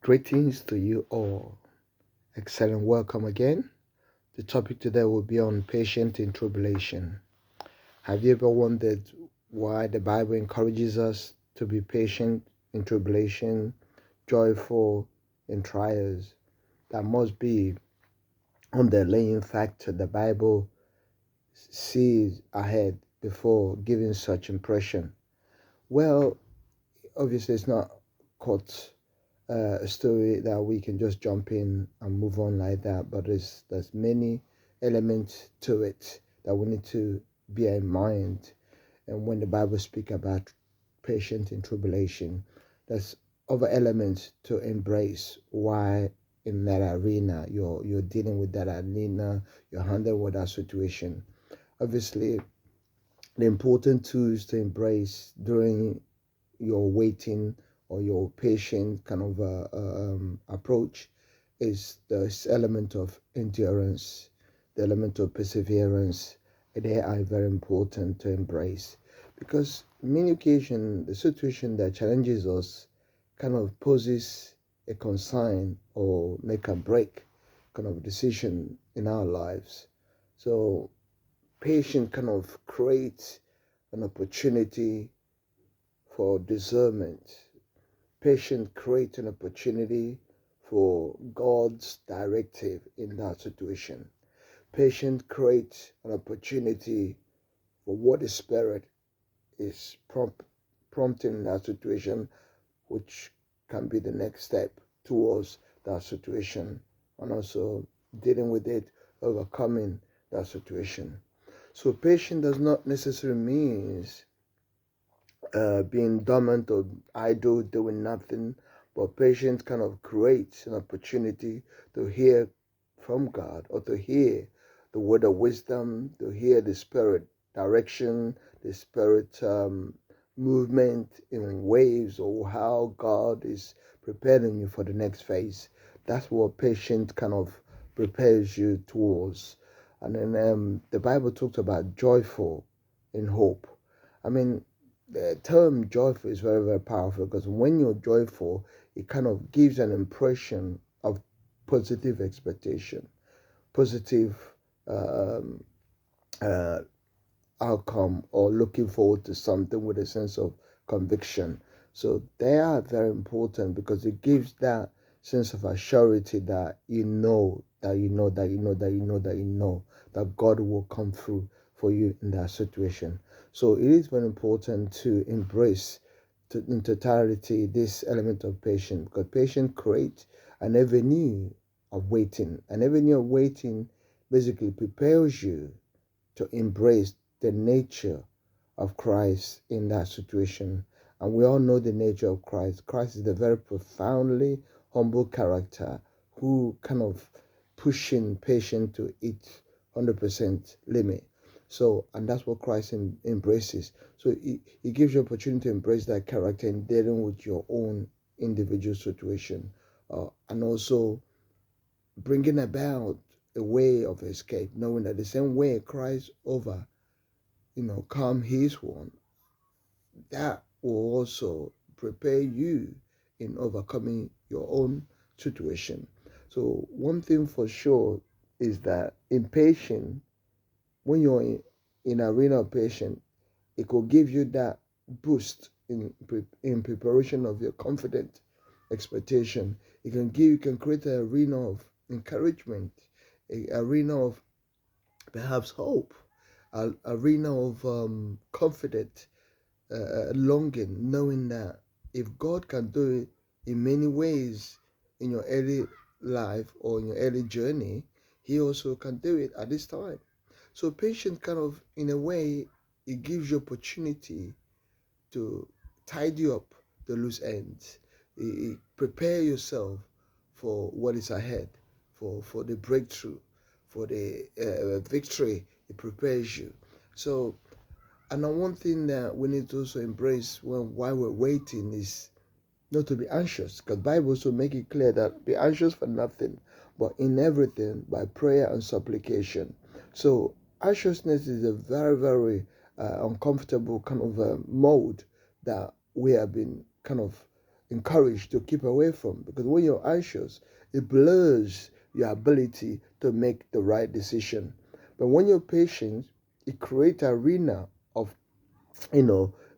Greetings to you all. Excellent welcome again. The topic today will be on patient in tribulation. Have you ever wondered why the Bible encourages us to be patient in tribulation, joyful in trials? That must be underlying factor the Bible sees ahead before giving such impression. Well, obviously it's not caught a story that we can just jump in and move on like that. But there's many elements to it that we need to bear in mind. And when the Bible speaks about patience in tribulation, there's other elements to embrace. Why in that arena you're dealing with that arena, you're handling with that situation. Obviously, the important tools to embrace during your waiting or your patient kind of approach is this element of endurance, the element of perseverance. They are very important to embrace because many occasions the situation that challenges us kind of poses a consign or make a break kind of decision in our lives. So patience kind of creates an opportunity for discernment. Patience creates an opportunity for God's directive in that situation. Patience creates an opportunity for what the Spirit is prompting in that situation, which can be the next step towards that situation and also dealing with it, overcoming that situation. So patience does not necessarily mean being dormant or idle, doing nothing, but patience kind of creates an opportunity to hear from God or to hear the word of wisdom, to hear the Spirit direction, the Spirit movement in waves or how God is preparing you for the next phase. That's what patience kind of prepares you towards. And then the Bible talks about joyful in hope. I mean, the term joyful is very, very powerful because when you're joyful, it kind of gives an impression of positive expectation, positive um, uh, outcome, or looking forward to something with a sense of conviction. So they are very important because it gives that sense of assurity that you know, that you know, that you know, that you know, that you know that God will come through for you in that situation. So it is very important to embrace in totality this element of patience because patience creates an avenue of waiting. An avenue of waiting basically prepares you to embrace the nature of Christ in that situation. And we all know the nature of Christ. Christ is a very profoundly humble character who kind of pushing patient to its 100% limit. So, and that's what Christ embraces. So it gives you opportunity to embrace that character in dealing with your own individual situation. And also bringing about a way of escape, knowing that the same way Christ over, calm his one, that will also prepare you in overcoming your own situation. So one thing for sure is that in patience, when you're in arena of patience, it could give you that boost in preparation of your confident expectation. You can create an arena of encouragement, a arena of perhaps hope, an arena of confident longing, knowing that if God can do it in many ways in your early life or in your early journey, He also can do it at this time. So patience kind of, in a way, it gives you opportunity to tidy up the loose ends. It prepare yourself for what is ahead, for the breakthrough, for the victory. It prepares you. So, and one thing that we need to also embrace while we're waiting is not to be anxious, because Bible also make it clear that be anxious for nothing, but in everything by prayer and supplication. So anxiousness is a very, very uncomfortable kind of mode that we have been kind of encouraged to keep away from, because when you're anxious, it blurs your ability to make the right decision. But when you're patient, it creates an arena of,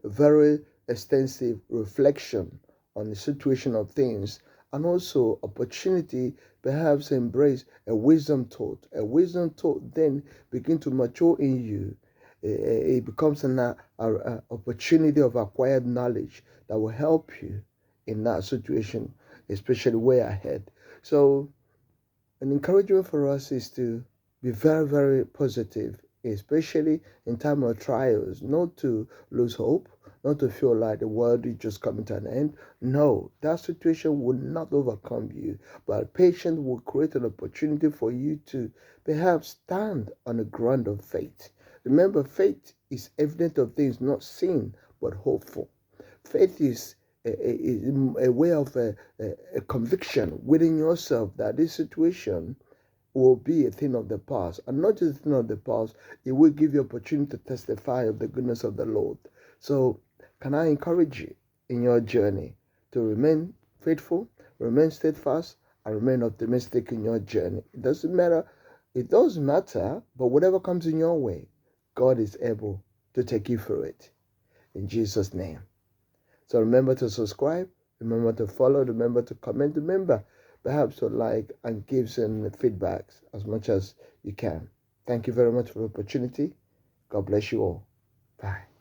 very extensive reflection on the situation of things, and also opportunity perhaps embrace a wisdom thought. A wisdom thought then begin to mature in you. It becomes an opportunity of acquired knowledge that will help you in that situation, especially way ahead. So an encouragement for us is to be very, very positive, especially in time of trials, not to lose hope, not to feel like the world is just coming to an end. No, that situation will not overcome you, but patience will create an opportunity for you to perhaps stand on the ground of faith. Remember, faith is evidence of things not seen, but hopeful. Faith is a way of a conviction within yourself that this situation will be a thing of the past. And not just a thing of the past, it will give you opportunity to testify of the goodness of the Lord. So, can I encourage you in your journey to remain faithful, remain steadfast, and remain optimistic in your journey? It doesn't matter. It does matter, but whatever comes in your way, God is able to take you through it. In Jesus' name. So remember to subscribe, remember to follow, remember to comment, remember perhaps to like and give some feedbacks as much as you can. Thank you very much for the opportunity. God bless you all. Bye.